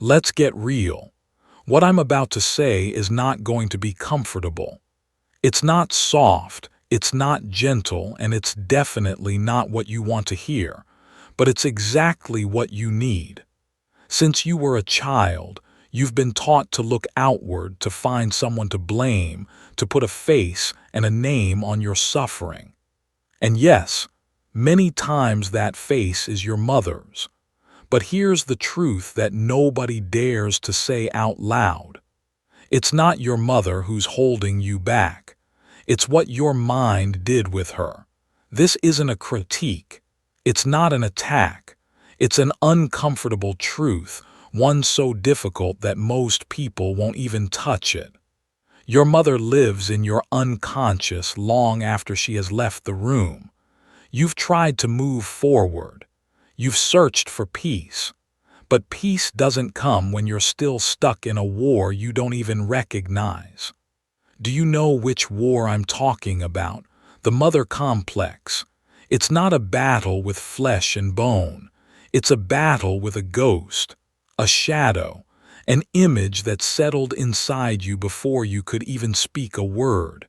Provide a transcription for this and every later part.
Let's get real. What I'm about to say is not going to be comfortable. It's not soft, it's not gentle, and it's definitely not what you want to hear, but it's exactly what you need. Since you were a child, you've been taught to look outward to find someone to blame, to put a face and a name on your suffering. And yes, many times that face is your mother's. But here's the truth that nobody dares to say out loud. It's not your mother who's holding you back. It's what your mind did with her. This isn't a critique. It's not an attack. It's an uncomfortable truth, one so difficult that most people won't even touch it. Your mother lives in your unconscious long after she has left the room. You've tried to move forward. You've searched for peace. But peace doesn't come when you're still stuck in a war you don't even recognize. Do you know which war I'm talking about? The mother complex. It's not a battle with flesh and bone. It's a battle with a ghost, a shadow, an image that settled inside you before you could even speak a word.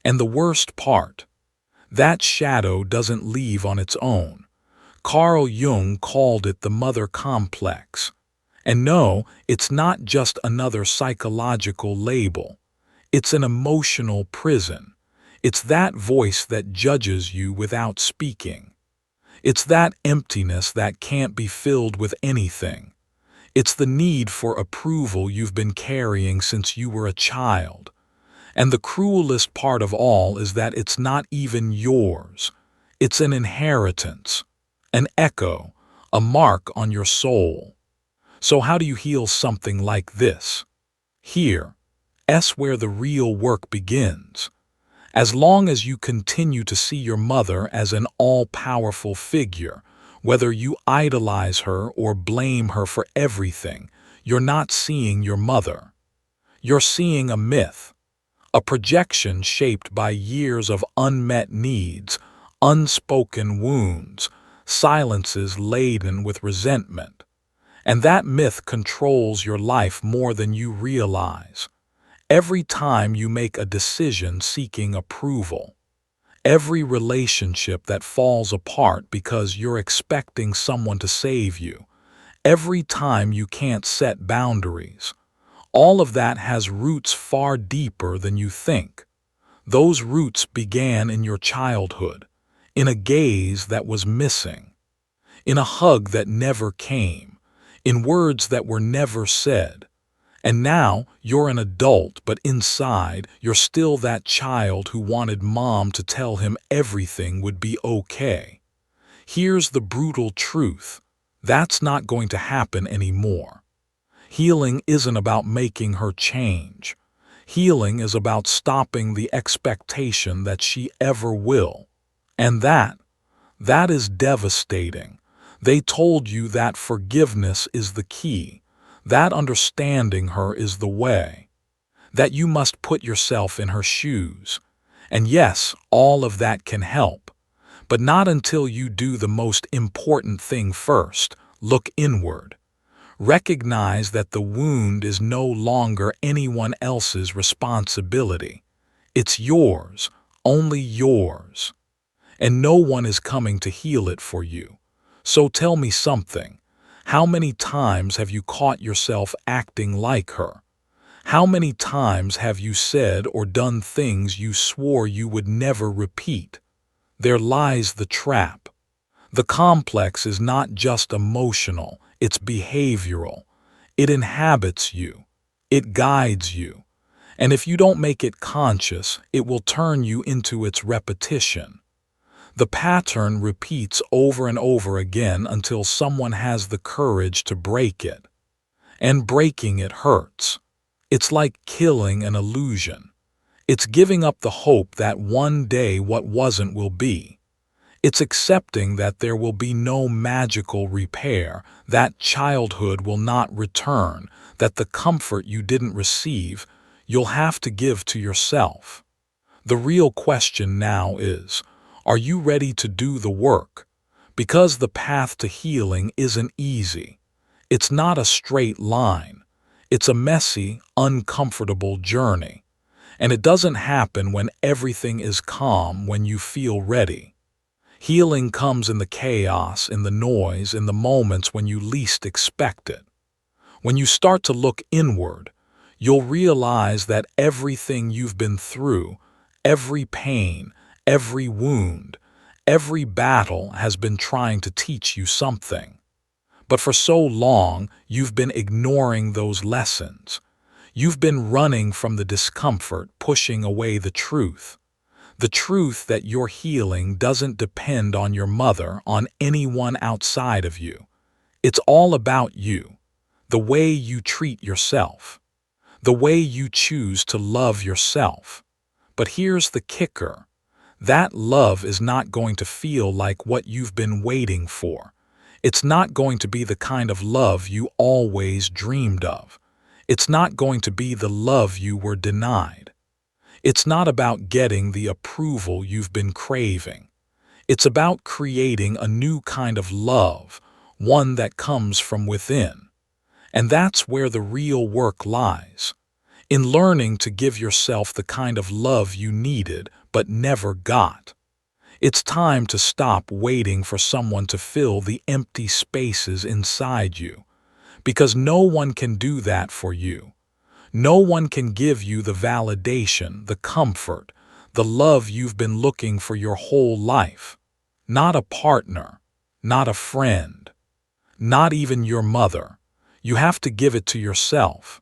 And the worst part, that shadow doesn't leave on its own. Carl Jung called it the mother complex. And no, it's not just another psychological label. It's an emotional prison. It's that voice that judges you without speaking. It's that emptiness that can't be filled with anything. It's the need for approval you've been carrying since you were a child. And the cruelest part of all is that it's not even yours. It's an inheritance, an echo, a mark on your soul. So how do you heal something like this? Here's where the real work begins. As long as you continue to see your mother as an all-powerful figure, whether you idolize her or blame her for everything, you're not seeing your mother. You're seeing a myth, a projection shaped by years of unmet needs, unspoken wounds, silences laden with resentment. And that myth controls your life more than you realize. Every time you make a decision seeking approval, every relationship that falls apart because you're expecting someone to save you, every time you can't set boundaries, all of that has roots far deeper than you think. Those roots began in your childhood, in a gaze that was missing, in a hug that never came, in words that were never said. And now you're an adult, but inside you're still that child who wanted mom to tell him everything would be okay. Here's the brutal truth. That's not going to happen anymore. Healing isn't about making her change. Healing is about stopping the expectation that she ever will. And that is devastating. They told you that forgiveness is the key, that understanding her is the way, that you must put yourself in her shoes. And yes, all of that can help, but not until you do the most important thing first: look inward. Recognize that the wound is no longer anyone else's responsibility. It's yours, only yours. And no one is coming to heal it for you. So tell me something. How many times have you caught yourself acting like her? How many times have you said or done things you swore you would never repeat? There lies the trap. The complex is not just emotional, it's behavioral. It inhabits you. It guides you. And if you don't make it conscious, it will turn you into its repetition. The pattern repeats over and over again until someone has the courage to break it. And breaking it hurts. It's like killing an illusion. It's giving up the hope that one day what wasn't will be. It's accepting that there will be no magical repair, that childhood will not return, that the comfort you didn't receive, you'll have to give to yourself. The real question now is, are you ready to do the work? Because the path to healing isn't easy. It's not a straight line. It's a messy, uncomfortable journey. And it doesn't happen when everything is calm, when you feel ready. Healing comes in the chaos, in the noise, in the moments when you least expect it. When you start to look inward, you'll realize that everything you've been through, every pain, every wound, every battle has been trying to teach you something. But for so long, you've been ignoring those lessons. You've been running from the discomfort, pushing away the truth. The truth that your healing doesn't depend on your mother, on anyone outside of you. It's all about you, the way you treat yourself, the way you choose to love yourself. But here's the kicker. That love is not going to feel like what you've been waiting for. It's not going to be the kind of love you always dreamed of. It's not going to be the love you were denied. It's not about getting the approval you've been craving. It's about creating a new kind of love, one that comes from within. And that's where the real work lies, in learning to give yourself the kind of love you needed but never got. It's time to stop waiting for someone to fill the empty spaces inside you, because no one can do that for you. No one can give you the validation, the comfort, the love you've been looking for your whole life. Not a partner, not a friend, not even your mother. You have to give it to yourself.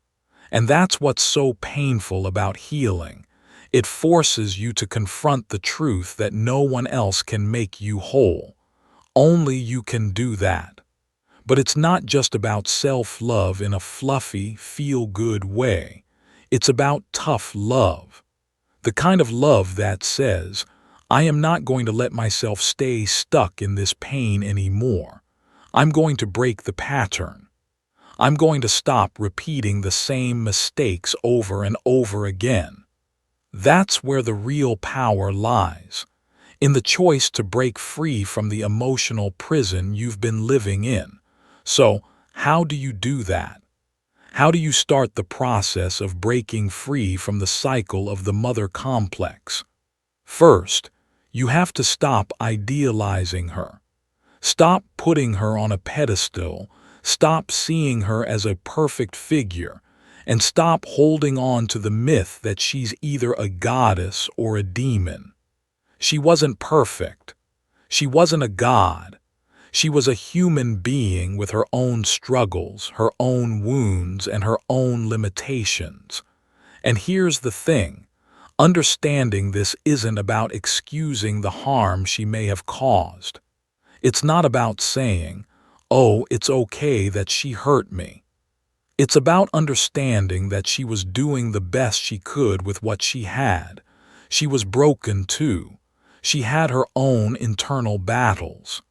And that's what's so painful about healing. It forces you to confront the truth that no one else can make you whole. Only you can do that. But it's not just about self-love in a fluffy, feel-good way. It's about tough love. The kind of love that says, I am not going to let myself stay stuck in this pain anymore. I'm going to break the pattern. I'm going to stop repeating the same mistakes over and over again. That's where the real power lies, in the choice to break free from the emotional prison you've been living in. So, how do you do that? How do you start the process of breaking free from the cycle of the mother complex? First, you have to stop idealizing her. Stop putting her on a pedestal. Stop seeing her as a perfect figure. And stop holding on to the myth that she's either a goddess or a demon. She wasn't perfect. She wasn't a god. She was a human being with her own struggles, her own wounds, and her own limitations. And here's the thing. Understanding this isn't about excusing the harm she may have caused. It's not about saying, oh, it's okay that she hurt me. It's about understanding that she was doing the best she could with what she had. She was broken too. She had her own internal battles.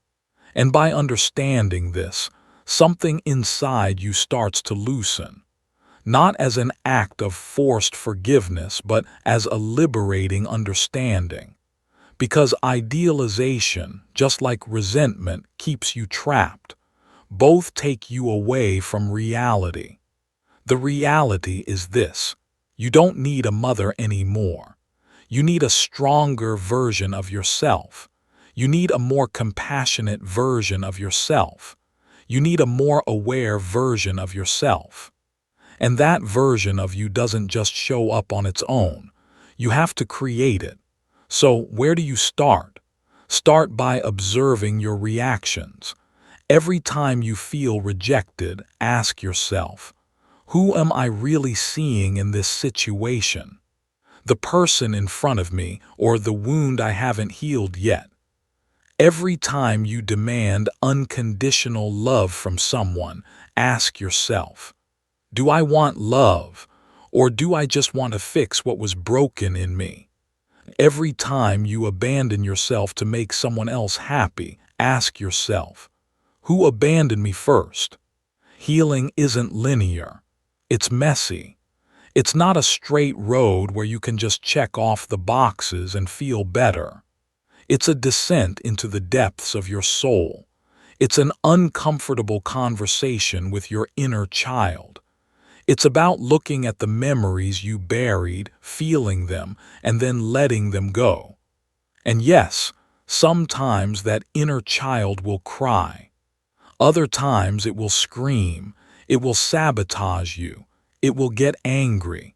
And by understanding this, something inside you starts to loosen. Not as an act of forced forgiveness, but as a liberating understanding. Because idealization, just like resentment, keeps you trapped. Both take you away from reality. The reality is this: you don't need a mother anymore. You need a stronger version of yourself. You need a more compassionate version of yourself. You need a more aware version of yourself. And that version of you doesn't just show up on its own. You have to create it. So where do you start? Start by observing your reactions. Every time you feel rejected, ask yourself, who am I really seeing in this situation? The person in front of me or the wound I haven't healed yet? Every time you demand unconditional love from someone, ask yourself, do I want love, or do I just want to fix what was broken in me? Every time you abandon yourself to make someone else happy, ask yourself, who abandoned me first? Healing isn't linear. It's messy. It's not a straight road where you can just check off the boxes and feel better. It's a descent into the depths of your soul, It's an uncomfortable conversation with your inner child. It's about looking at the memories you buried, feeling them, and then letting them go. And yes, sometimes that inner child will cry. Other times it will scream, it will sabotage you, it will get angry,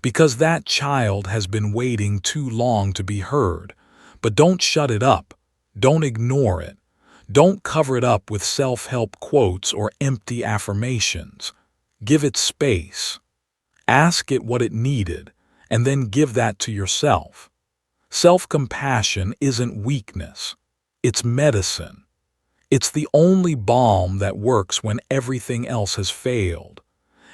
because that child has been waiting too long to be heard. But don't shut it up, don't ignore it, don't cover it up with self-help quotes or empty affirmations. Give it space. Ask it what it needed, and then give that to yourself. Self-compassion isn't weakness, it's medicine. It's the only balm that works when everything else has failed.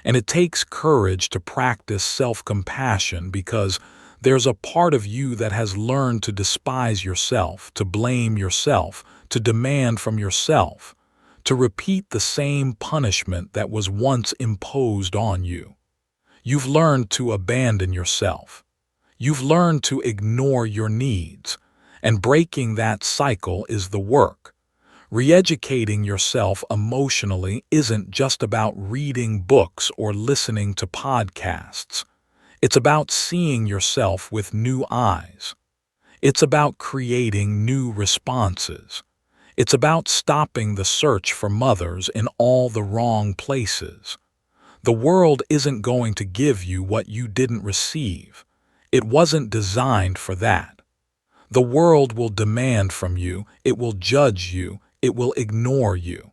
And it takes courage to practice self-compassion because there's a part of you that has learned to despise yourself, to blame yourself, to demand from yourself, to repeat the same punishment that was once imposed on you. You've learned to abandon yourself. You've learned to ignore your needs, and breaking that cycle is the work. Re-educating yourself emotionally isn't just about reading books or listening to podcasts. It's about seeing yourself with new eyes. It's about creating new responses. It's about stopping the search for mothers in all the wrong places. The world isn't going to give you what you didn't receive. It wasn't designed for that. The world will demand from you, it will judge you, it will ignore you.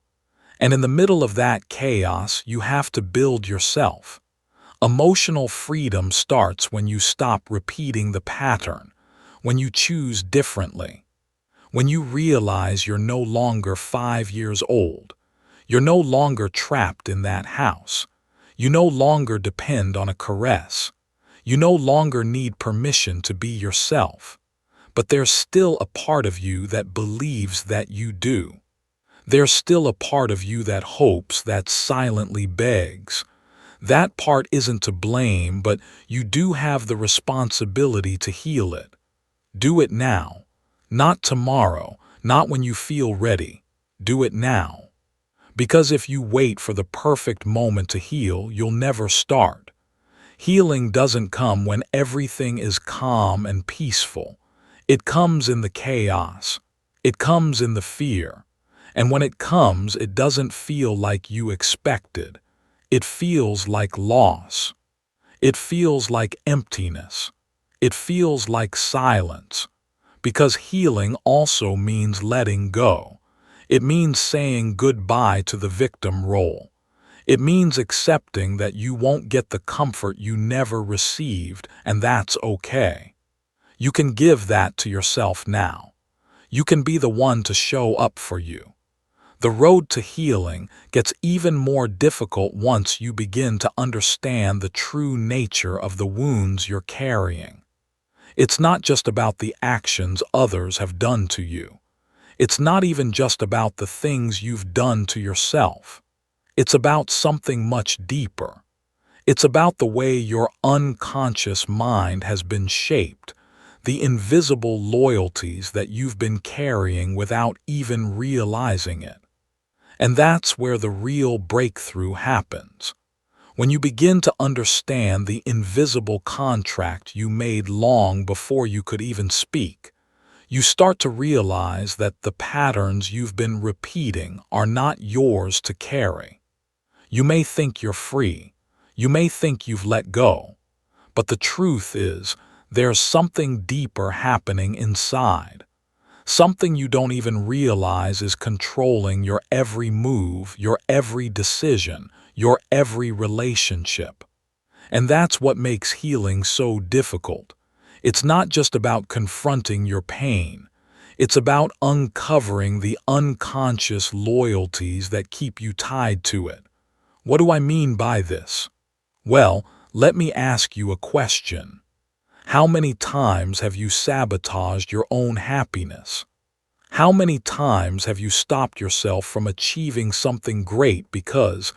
And in the middle of that chaos, you have to build yourself. Emotional freedom starts when you stop repeating the pattern, when you choose differently, when you realize you're no longer 5 years old. You're no longer trapped in that house. You no longer depend on a caress. You no longer need permission to be yourself. But there's still a part of you that believes that you do. There's still a part of you that hopes, that silently begs. That part isn't to blame, but you do have the responsibility to heal it. Do it now. Not tomorrow, not when you feel ready. Do it now. Because if you wait for the perfect moment to heal, you'll never start. Healing doesn't come when everything is calm and peaceful. It comes in the chaos. It comes in the fear. And when it comes, it doesn't feel like you expected. It feels like loss. It feels like emptiness. It feels like silence. Because healing also means letting go. It means saying goodbye to the victim role. It means accepting that you won't get the comfort you never received, and that's okay. You can give that to yourself now. You can be the one to show up for you. The road to healing gets even more difficult once you begin to understand the true nature of the wounds you're carrying. It's not just about the actions others have done to you. It's not even just about the things you've done to yourself. It's about something much deeper. It's about the way your unconscious mind has been shaped, the invisible loyalties that you've been carrying without even realizing it. And that's where the real breakthrough happens. When you begin to understand the invisible contract you made long before you could even speak, you start to realize that the patterns you've been repeating are not yours to carry. You may think you're free. You may think you've let go. But the truth is, there's something deeper happening inside. Something you don't even realize is controlling your every move, your every decision, your every relationship. And that's what makes healing so difficult. It's not just about confronting your pain. It's about uncovering the unconscious loyalties that keep you tied to it. What do I mean by this? Well, let me ask you a question. How many times have you sabotaged your own happiness? How many times have you stopped yourself from achieving something great because,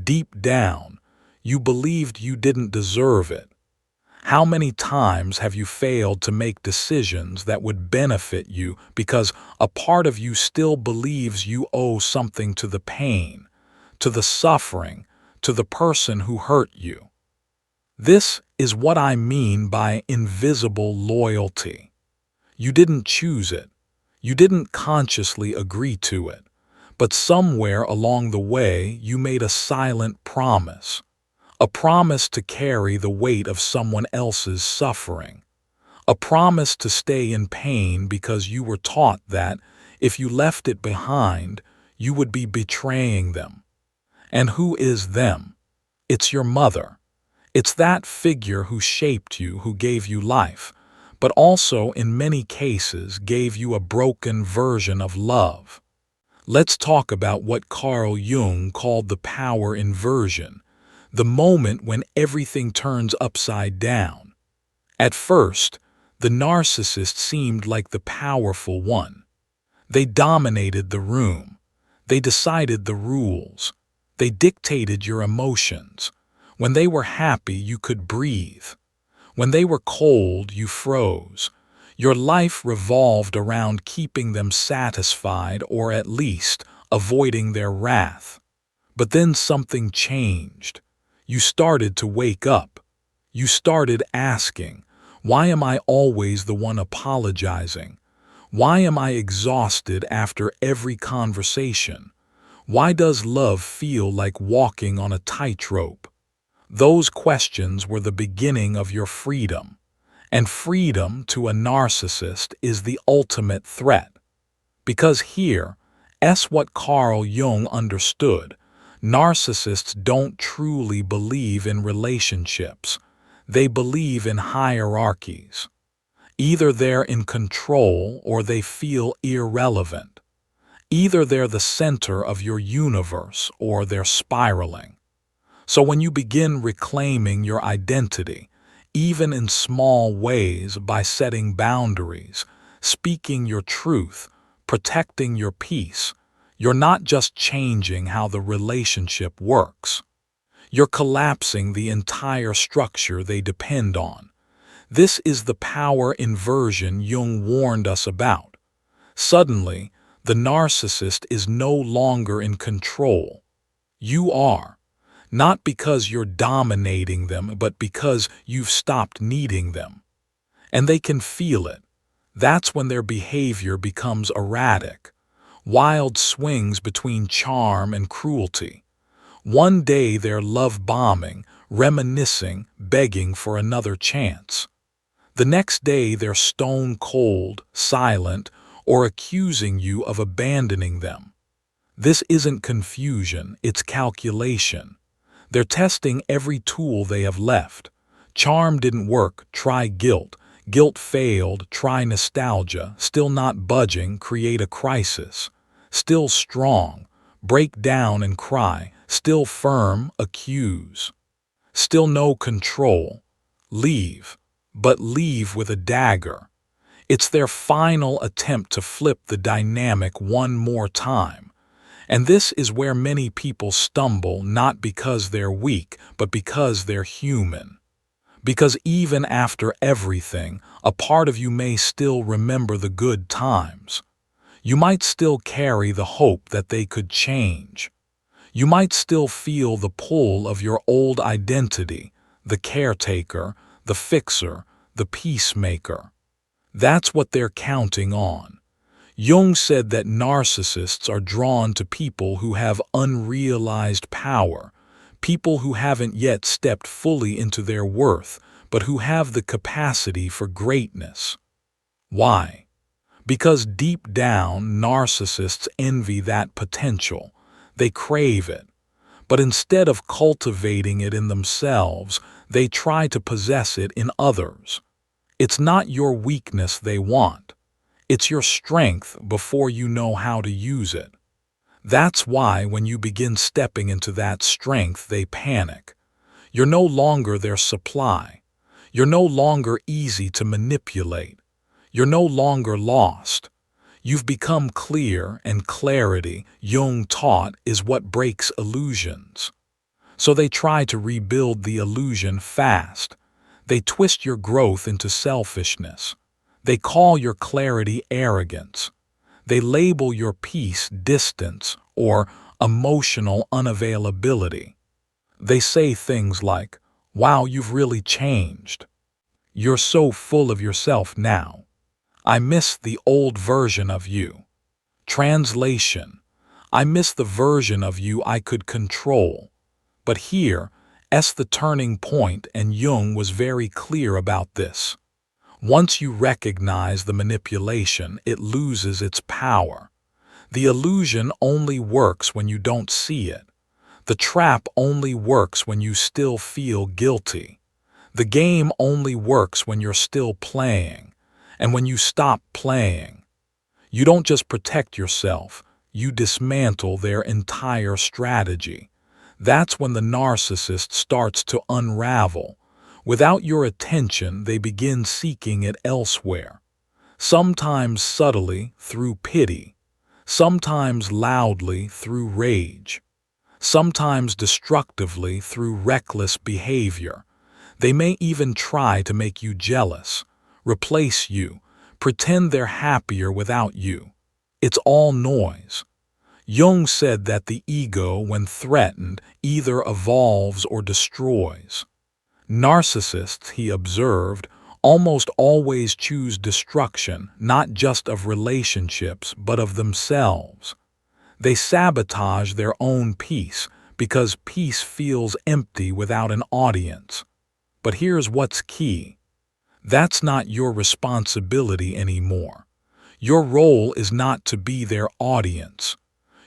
deep down, you believed you didn't deserve it? How many times have you failed to make decisions that would benefit you because a part of you still believes you owe something to the pain, to the suffering, to the person who hurt you? This is what I mean by invisible loyalty. You didn't choose it. You didn't consciously agree to it. But somewhere along the way, you made a silent promise. A promise to carry the weight of someone else's suffering. A promise to stay in pain because you were taught that if you left it behind, you would be betraying them. And who is them? It's your mother. It's that figure who shaped you, who gave you life, but also in many cases gave you a broken version of love. Let's talk about what Carl Jung called the power inversion, the moment when everything turns upside down. At first, the narcissist seemed like the powerful one. They dominated the room. They decided the rules. They dictated your emotions. When they were happy, you could breathe. When they were cold, you froze. Your life revolved around keeping them satisfied or at least avoiding their wrath. But then something changed. You started to wake up. You started asking, why am I always the one apologizing? Why am I exhausted after every conversation? Why does love feel like walking on a tightrope? Those questions were the beginning of your freedom. And freedom to a narcissist is the ultimate threat. Because here, what Carl Jung understood, narcissists don't truly believe in relationships. They believe in hierarchies. Either they're in control or they feel irrelevant. Either they're the center of your universe or they're spiraling. So when you begin reclaiming your identity, even in small ways by setting boundaries, speaking your truth, protecting your peace, you're not just changing how the relationship works. You're collapsing the entire structure they depend on. This is the power inversion Jung warned us about. Suddenly, the narcissist is no longer in control. You are. Not because you're dominating them, but because you've stopped needing them. And they can feel it. That's when their behavior becomes erratic. Wild swings between charm and cruelty. One day they're love-bombing, reminiscing, begging for another chance. The next day they're stone-cold, silent, or accusing you of abandoning them. This isn't confusion, it's calculation. They're testing every tool they have left. Charm didn't work, try guilt. Guilt failed, try nostalgia. Still not budging, create a crisis. Still strong, break down and cry. Still firm, accuse. Still no control, leave. But leave with a dagger. It's their final attempt to flip the dynamic one more time. And this is where many people stumble, not because they're weak, but because they're human. Because even after everything, a part of you may still remember the good times. You might still carry the hope that they could change. You might still feel the pull of your old identity, the caretaker, the fixer, the peacemaker. That's what they're counting on. Jung said that narcissists are drawn to people who have unrealized power, people who haven't yet stepped fully into their worth, but who have the capacity for greatness. Why? Because deep down, narcissists envy that potential. They crave it. But instead of cultivating it in themselves, they try to possess it in others. It's not your weakness they want. It's your strength before you know how to use it. That's why when you begin stepping into that strength, they panic. You're no longer their supply. You're no longer easy to manipulate. You're no longer lost. You've become clear, and clarity, Jung taught, is what breaks illusions. So they try to rebuild the illusion fast. They twist your growth into selfishness. They call your clarity arrogance. They label your peace distance or emotional unavailability. They say things like, "Wow, you've really changed. You're so full of yourself now. I miss the old version of you." Translation: I miss the version of you I could control. But here's the turning point, and Jung was very clear about this. Once you recognize the manipulation, it loses its power. The illusion only works when you don't see it. The trap only works when you still feel guilty. The game only works when you're still playing. And when you stop playing, you don't just protect yourself, you dismantle their entire strategy. That's when the narcissist starts to unravel. Without your attention, they begin seeking it elsewhere. Sometimes subtly through pity, sometimes loudly through rage, sometimes destructively through reckless behavior. They may even try to make you jealous, replace you, pretend they're happier without you. It's all noise. Jung said that the ego, when threatened, either evolves or destroys. Narcissists, he observed, almost always choose destruction, not just of relationships, but of themselves. They sabotage their own peace because peace feels empty without an audience. But here's what's key. That's not your responsibility anymore. Your role is not to be their audience.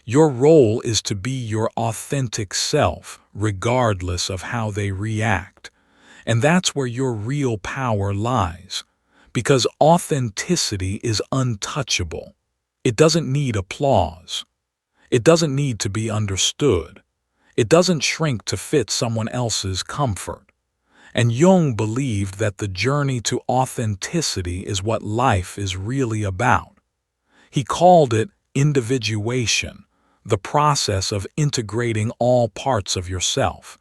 Your role is to be your authentic self, regardless of how they react. And that's where your real power lies. Because authenticity is untouchable. It doesn't need applause. It doesn't need to be understood. It doesn't shrink to fit someone else's comfort. And Jung believed that the journey to authenticity is what life is really about. He called it individuation, the process of integrating all parts of yourself,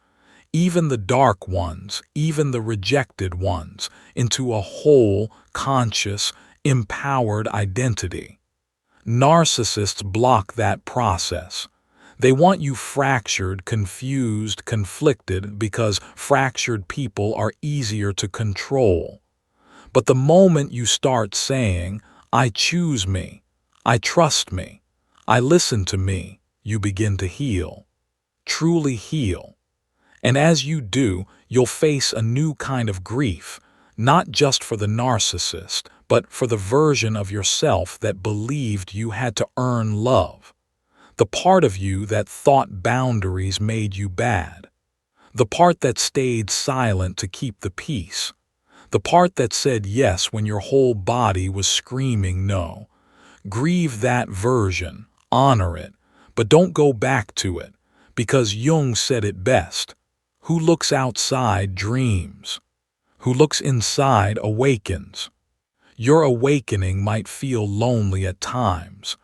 even the dark ones, even the rejected ones, into a whole, conscious, empowered identity. Narcissists block that process. They want you fractured, confused, conflicted, because fractured people are easier to control. But the moment you start saying, "I choose me, I trust me, I listen to me," you begin to heal. Truly heal. And as you do, you'll face a new kind of grief, not just for the narcissist, but for the version of yourself that believed you had to earn love. The part of you that thought boundaries made you bad. The part that stayed silent to keep the peace. The part that said yes when your whole body was screaming no. Grieve that version, honor it, but don't go back to it, because Jung said it best. Who looks outside dreams. Who looks inside awakens. Your awakening might feel lonely at times,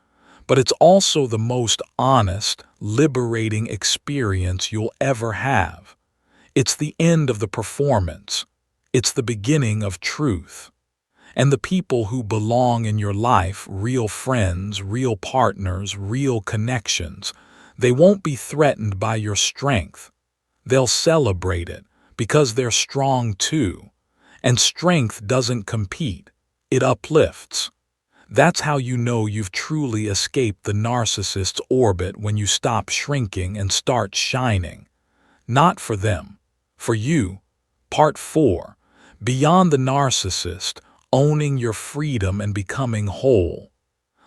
but it's also the most honest, liberating experience you'll ever have. It's the end of the performance. It's the beginning of truth. And the people who belong in your life, real friends, real partners, real connections, they won't be threatened by your strength. They'll celebrate it because they're strong too. And strength doesn't compete, it uplifts. That's how you know you've truly escaped the narcissist's orbit, when you stop shrinking and start shining. Not for them, for you. Part 4. Beyond the narcissist, owning your freedom and becoming whole.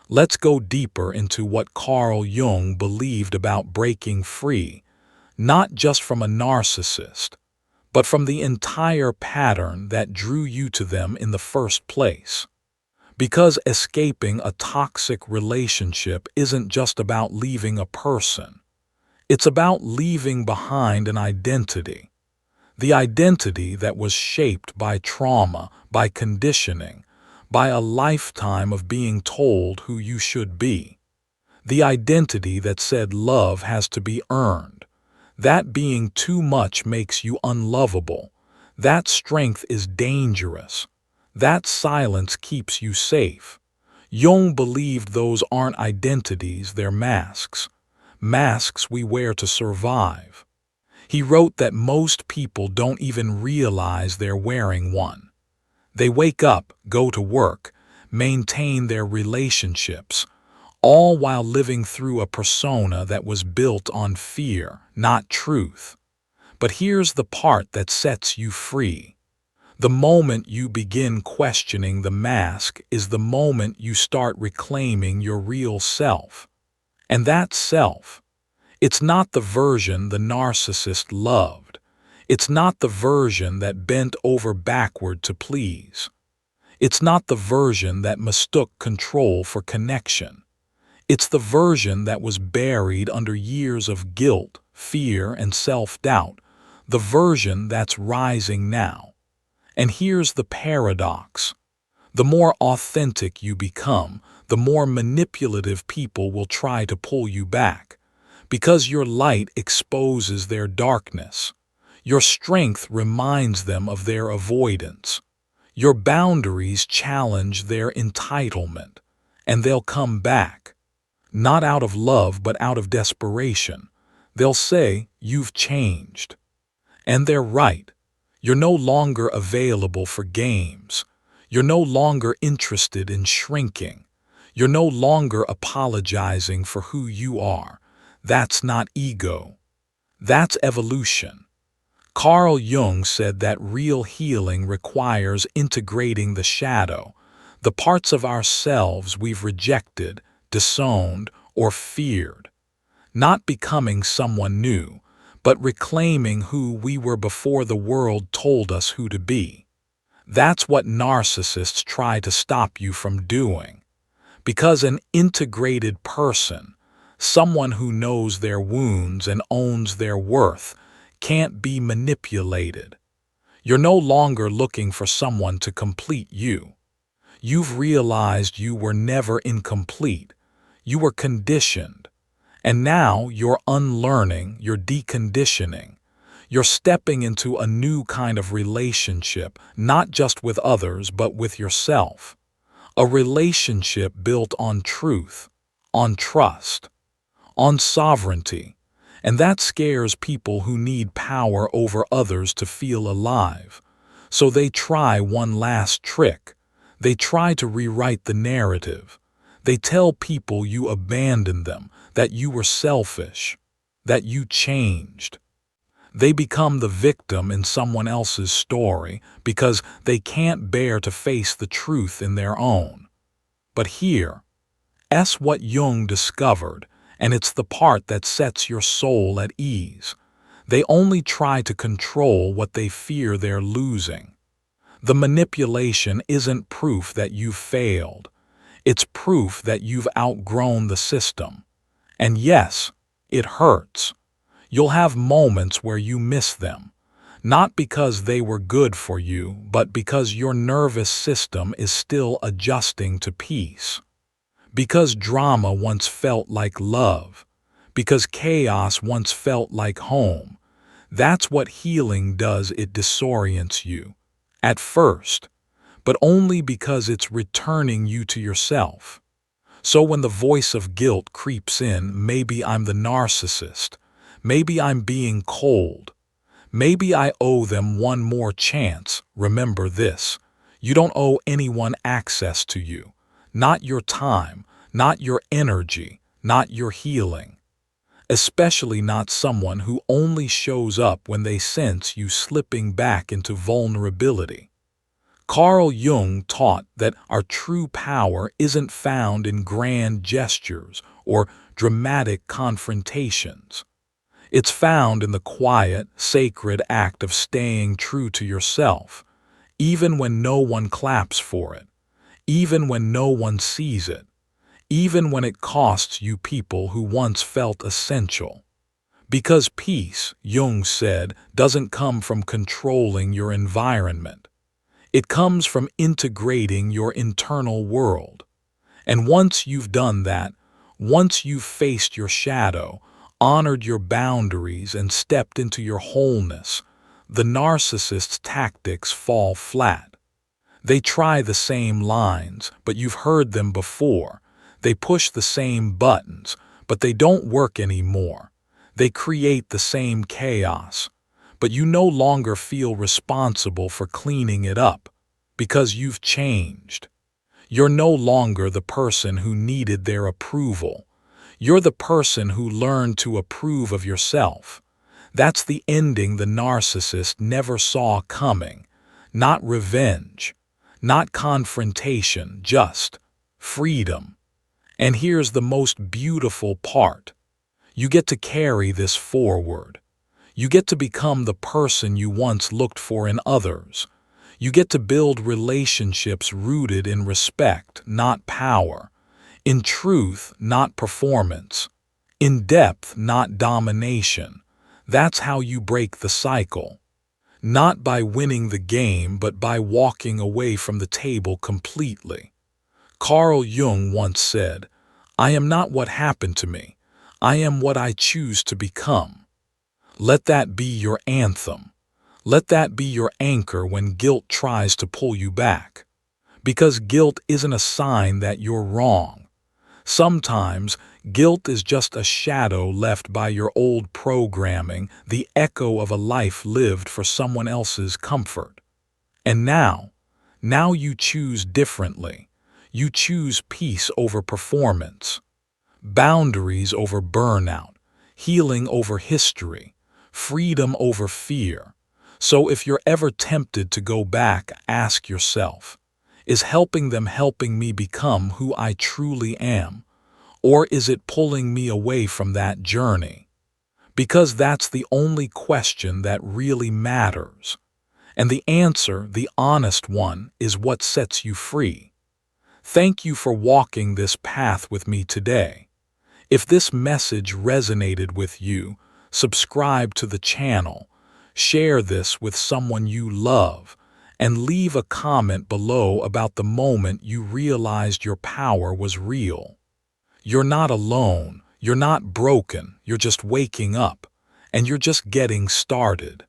Let's go deeper into what Carl Jung believed about breaking free, not just from a narcissist, but from the entire pattern that drew you to them in the first place. Because escaping a toxic relationship isn't just about leaving a person. It's about leaving behind an identity. The identity that was shaped by trauma, by conditioning, by a lifetime of being told who you should be. The identity that said love has to be earned. That being too much makes you unlovable. That strength is dangerous. That silence keeps you safe. Jung believed those aren't identities, they're masks. Masks we wear to survive. He wrote that most people don't even realize they're wearing one. They wake up, go to work, maintain their relationships, all while living through a persona that was built on fear, not truth. But here's the part that sets you free. The moment you begin questioning the mask is the moment you start reclaiming your real self. And that self, it's not the version the narcissist loved. It's not the version that bent over backward to please. It's not the version that mistook control for connection. It's the version that was buried under years of guilt, fear, and self-doubt, the version that's rising now. And here's the paradox. The more authentic you become, the more manipulative people will try to pull you back, because your light exposes their darkness. Your strength reminds them of their avoidance. Your boundaries challenge their entitlement, and they'll come back. Not out of love, but out of desperation. They'll say, "You've changed." And they're right. You're no longer available for games. You're no longer interested in shrinking. You're no longer apologizing for who you are. That's not ego. That's evolution. Carl Jung said that real healing requires integrating the shadow, the parts of ourselves we've rejected, disowned, or feared. Not becoming someone new, but reclaiming who we were before the world told us who to be. That's what narcissists try to stop you from doing. Because an integrated person, someone who knows their wounds and owns their worth, can't be manipulated. You're no longer looking for someone to complete you. You've realized you were never incomplete. You were conditioned. And now you're unlearning, you're deconditioning. You're stepping into a new kind of relationship, not just with others, but with yourself. A relationship built on truth, on trust, on sovereignty. And that scares people who need power over others to feel alive. So they try one last trick. They try to rewrite the narrative. They tell people you abandoned them, that you were selfish, that you changed. They become the victim in someone else's story because they can't bear to face the truth in their own. But here's what Jung discovered, and it's the part that sets your soul at ease. They only try to control what they fear they're losing. The manipulation isn't proof that you've failed. It's proof that you've outgrown the system. And yes, it hurts. You'll have moments where you miss them, not because they were good for you, but because your nervous system is still adjusting to peace. Because drama once felt like love. Because chaos once felt like home. That's what healing does, it disorients you. At first, but only because it's returning you to yourself. So when the voice of guilt creeps in, maybe I'm the narcissist, maybe I'm being cold, maybe I owe them one more chance, remember this: you don't owe anyone access to you, not your time, not your energy, not your healing. Especially not someone who only shows up when they sense you slipping back into vulnerability. Carl Jung taught that our true power isn't found in grand gestures or dramatic confrontations. It's found in the quiet, sacred act of staying true to yourself, even when no one claps for it, even when no one sees it, even when it costs you people who once felt essential. Because peace, Jung said, doesn't come from controlling your environment. It comes from integrating your internal world. And once you've done that, once you've faced your shadow, honored your boundaries, and stepped into your wholeness, The narcissist's tactics fall flat. They try the same lines, but you've heard them before. They push the same buttons, but they don't work anymore. They create the same chaos, but you no longer feel responsible for cleaning it up because you've changed. You're no longer the person who needed their approval. You're the person who learned to approve of yourself. That's the ending the narcissist never saw coming. Not revenge, not confrontation, just freedom. And here's the most beautiful part. You get to carry this forward. You get to become the person you once looked for in others. You get to build relationships rooted in respect, not power, in truth, not performance, in depth, not domination. That's how you break the cycle. Not by winning the game, but by walking away from the table completely. Carl Jung once said, "I am not what happened to me. I am what I choose to become." Let that be your anthem. Let that be your anchor when guilt tries to pull you back. Because guilt isn't a sign that you're wrong. Sometimes, guilt is just a shadow left by your old programming, the echo of a life lived for someone else's comfort. And now you choose differently. You choose peace over performance, boundaries over burnout, healing over history, freedom over fear. So if you're ever tempted to go back, ask yourself, is helping them helping me become who I truly am? Or is it pulling me away from that journey? Because that's the only question that really matters. And the answer, the honest one, is what sets you free. Thank you for walking this path with me today. If this message resonated with you, subscribe to the channel, share this with someone you love, and leave a comment below about the moment you realized your power was real. You're not alone, you're not broken, you're just waking up, and you're just getting started.